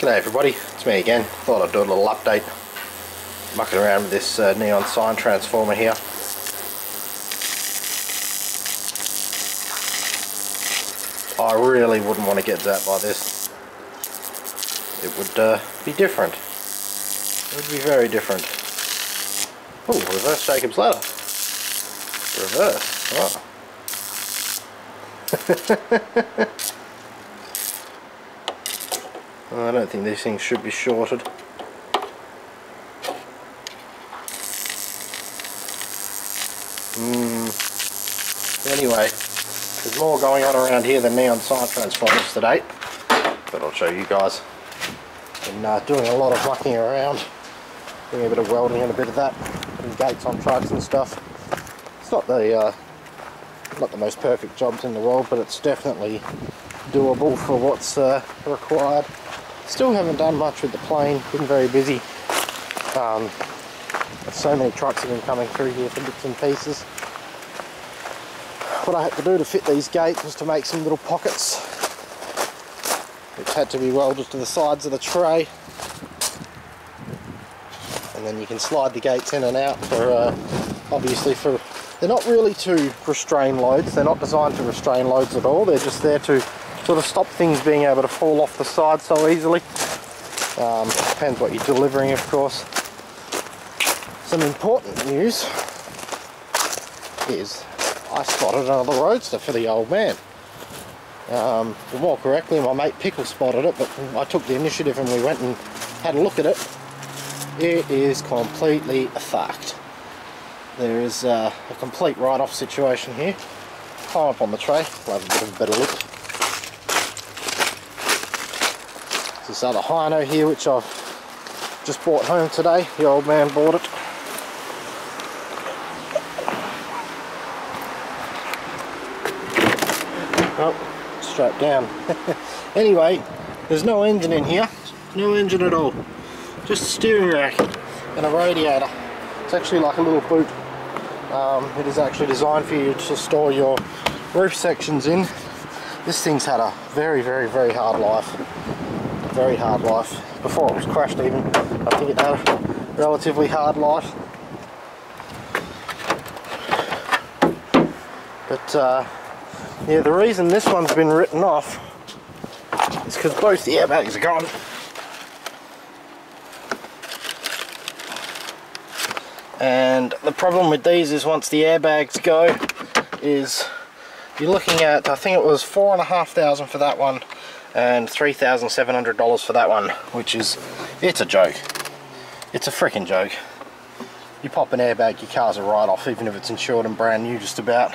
G'day everybody, it's me again. Thought I'd do a little update. Mucking around with this neon sign transformer here. I really wouldn't want to get zapped by this. It would be different. It would be very different. Oh, reverse Jacob's ladder. Reverse, oh. I don't think these things should be shorted. Anyway, there's more going on around here than neon sign transformers to date, but I'll show you guys. Been doing a lot of mucking around, doing a bit of welding and a bit of that, putting gates on trucks and stuff. It's not the most perfect jobs in the world, but it's definitely doable for what's required. Still haven't done much with the plane, been very busy. So many trucks have been coming through here for bits and pieces. What I had to do to fit these gates was to make some little pockets, which had to be welded to the sides of the tray. And then you can slide the gates in and out for, obviously they're not really to restrain loads, they're not designed to restrain loads at all, they're just there to sort of stop things being able to fall off the side so easily. Depends what you're delivering, of course. Some important news is I spotted another Roadster for the old man. More correctly, my mate Pickle spotted it, but I took the initiative and we went and had a look at it. It is completely fucked. There is a complete write-off situation here. Climb up on the tray, we'll have a bit of a better look. This other Hino here, which I've just brought home today. The old man bought it. Oh, strapped down. Anyway, there's no engine in here. No engine at all. Just a steering rack and a radiator. It's actually like a little boot. It is actually designed for you to store your roof sections in. This thing's had a very, very, very hard life. Very hard life. Before it was crashed even, I think it had a relatively hard life. But yeah, the reason this one's been written off is because both the airbags are gone. And the problem with these is once the airbags go is you're looking at, I think it was $4,500 for that one and $3,700 for that one, which is, it's a joke. It's a freaking joke. You pop an airbag, your car's a write-off, even if it's insured and brand new just about.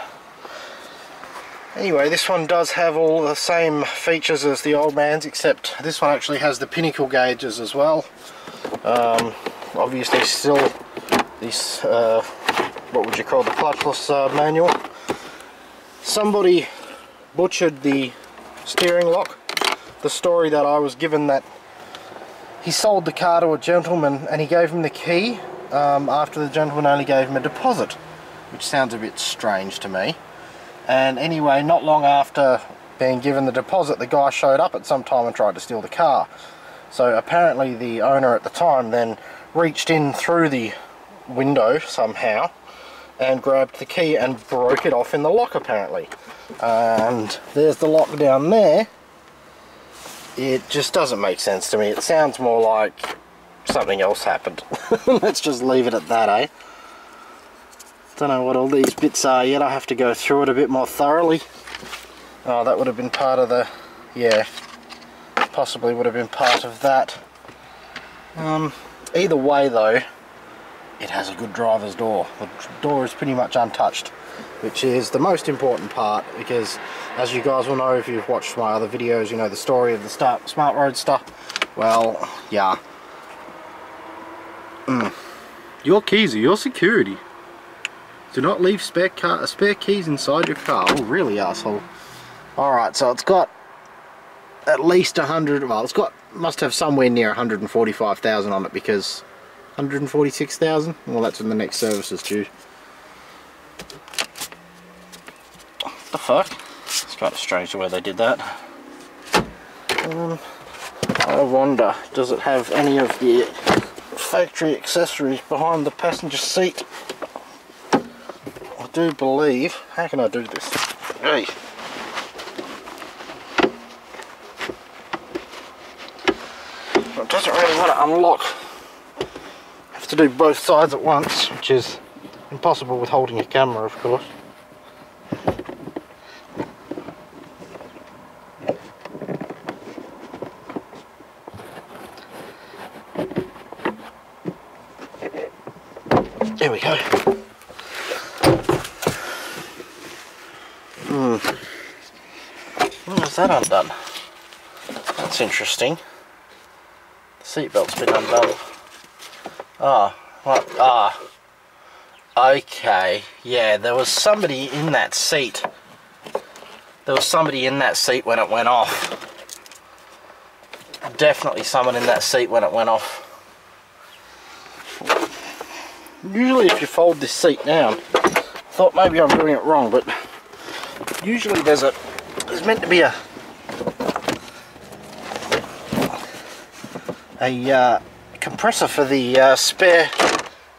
Anyway, this one does have all the same features as the old man's, except this one actually has the pinnacle gauges as well. Obviously still this, what would you call the clutchless manual. Somebody butchered the steering lock. The story that I was given that he sold the car to a gentleman and he gave him the key after the gentleman only gave him a deposit, which sounds a bit strange to me. And anyway, not long after being given the deposit, the guy showed up at some time and tried to steal the car. So apparently the owner at the time then reached in through the window somehow and grabbed the key and broke it off in the lock apparently. And there's the lock down there. It just doesn't make sense to me. It sounds more like something else happened. Let's just leave it at that, eh? Don't know what all these bits are yet. I have to go through it a bit more thoroughly. Oh, that would have been part of the, yeah, possibly would have been part of that. Either way though, it has a good driver's door. The door is pretty much untouched, which is the most important part, because as you guys will know if you've watched my other videos, you know the story of the Smart Roadster. Well, yeah. Your keys are your security. Do not leave spare keys inside your car. Oh, really, asshole. Alright, so it's got at least 100, well, must have somewhere near 145,000 on it, because 146,000? Well, that's when the next service is due. What the fuck? It's kind of strange the way they did that. I wonder, does it have any of the factory accessories behind the passenger seat? I do believe. How can I do this? Hey. It doesn't really want to unlock. I have to do both sides at once, which is impossible with holding a camera, of course. There we go. Oh, is that undone? That's interesting. The seatbelt's been undone. Ah, what? Ah. Okay. Yeah, there was somebody in that seat. There was somebody in that seat when it went off. Definitely someone in that seat when it went off. Usually if you fold this seat down, I thought maybe I'm doing it wrong, but usually there's meant to be a compressor for the spare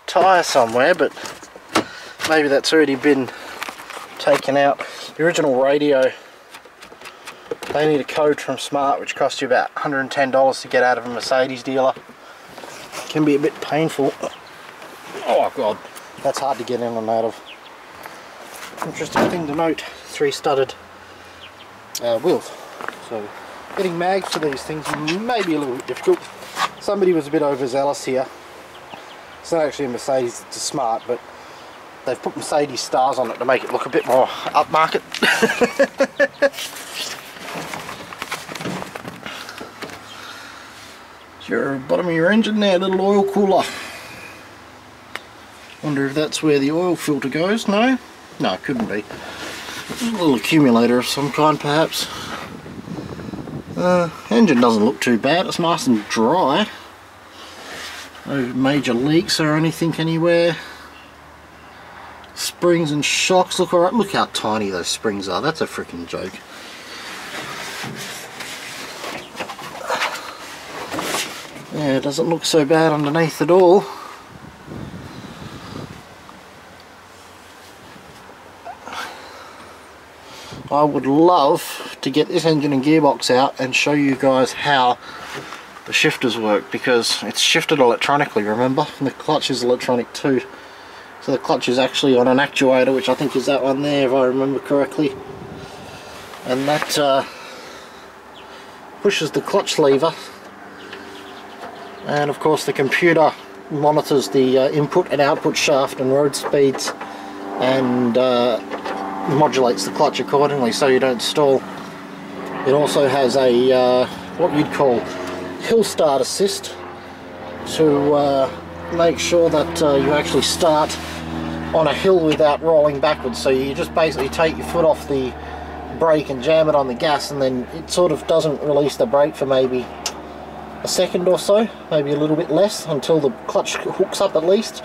tyre somewhere, but maybe that's already been taken out. The original radio, they need a code from Smart which costs you about $110 to get out of a Mercedes dealer. It can be a bit painful. Oh god, that's hard to get in and out of. Interesting thing to note, 3 studded wheels. So getting mags for these things may be a little bit difficult. Somebody was a bit overzealous here. It's not actually a Mercedes, it's a Smart, but they've put Mercedes stars on it to make it look a bit more upmarket. Your bottom of your engine there, little oil cooler. Wonder if that's where the oil filter goes. No? No, it couldn't be. A little accumulator of some kind, perhaps. Engine doesn't look too bad. It's nice and dry. No major leaks or anything anywhere. Springs and shocks look alright. Look how tiny those springs are. That's a freaking joke. Yeah, it doesn't look so bad underneath at all. I would love to get this engine and gearbox out and show you guys how the shifters work, because it's shifted electronically, remember? And the clutch is electronic too. So the clutch is actually on an actuator, which I think is that one there if I remember correctly. And that pushes the clutch lever. And of course the computer monitors the input and output shaft and road speeds, and modulates the clutch accordingly so you don't stall. It also has a what you'd call hill start assist to make sure that you actually start on a hill without rolling backwards. So you just basically take your foot off the brake and jam it on the gas, and then it sort of doesn't release the brake for maybe a second or so, maybe a little bit less, until the clutch hooks up at least.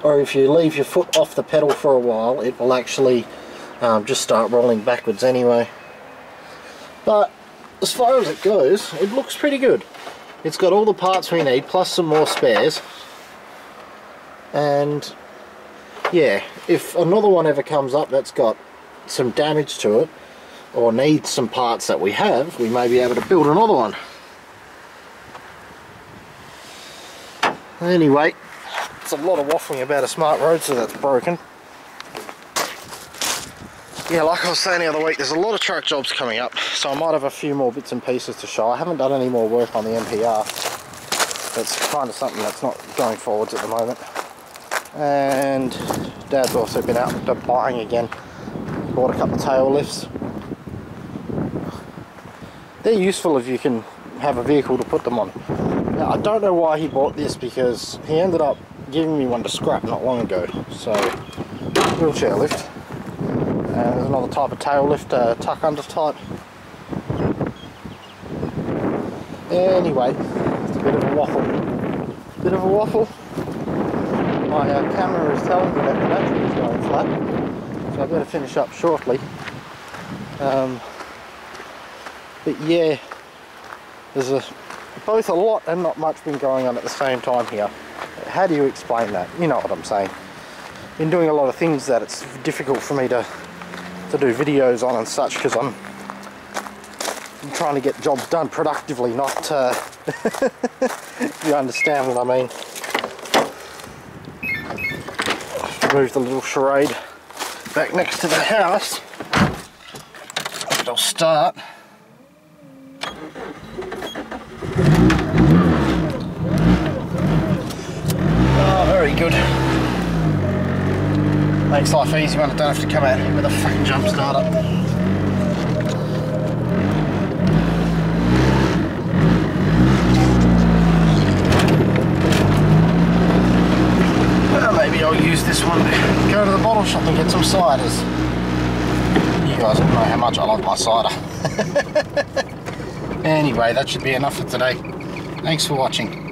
Or if you leave your foot off the pedal for a while, it will actually just start rolling backwards anyway. But as far as it goes, it looks pretty good. It's got all the parts we need, plus some more spares. And yeah, if another one ever comes up that's got some damage to it, or needs some parts that we have, we may be able to build another one. Anyway, it's a lot of waffling about a Smart Roadster that's broken. Yeah, like I was saying the other week, there's a lot of truck jobs coming up, so I might have a few more bits and pieces to show. I haven't done any more work on the MPR. That's kind of something that's not going forwards at the moment. And Dad's also been out buying again. Bought a couple of tail lifts. They're useful if you can have a vehicle to put them on. Now, I don't know why he bought this, because he ended up giving me one to scrap not long ago. So, wheelchair lift. And there's another type of tail lift, tuck under type. Anyway, it's a bit of a waffle. Bit of a waffle. My camera is telling me that the battery is going flat, so I better finish up shortly. But yeah, there's a both a lot and not much been going on at the same time here. How do you explain that? You know what I'm saying. Been doing a lot of things that it's difficult for me to do videos on and such, because I'm trying to get jobs done productively, not you understand what I mean. Move the little charade back next to the house. It'll start. Oh, very good. Makes life easy when I don't have to come out here with a fucking jump starter. Well, maybe I'll use this one to go to the bottle shop and get some ciders. You guys all know how much I love my cider. Anyway, that should be enough for today. Thanks for watching.